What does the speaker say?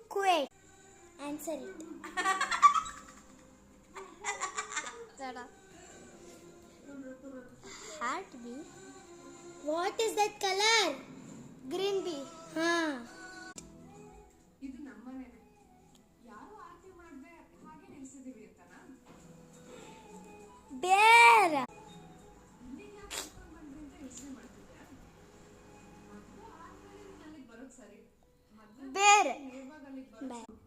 Kuwait. Answer it. Heart bee. What is that color? Green bee. ಇದು ನಮ್ಮನೇನೆ. ಯಾರು ಆರ್ತಿ ಮಾಡದೆ ಹಾಗೆ ನಿಲ್ಸಿದೀವಿ ಅಂತನಾ? Bear. ಇಲ್ಲಿಗೆ ಯಾಕೆ ಕರ್ಕೊಂಡು ಬಂದ್ರಿ ಅಂತ ಯೋಚನೆ ಮಾಡ್ತಿದ್ದೆ. ಮದುವೆ ಆದ್ಮೇಲೆ ನೀನು ಅಲ್ಲಿಗೆ ಬರೋದು ಸರಿ. Bear. ನೇರವಾಗಿ ಅಲ್ಲಿಗೆ ಬರೋದು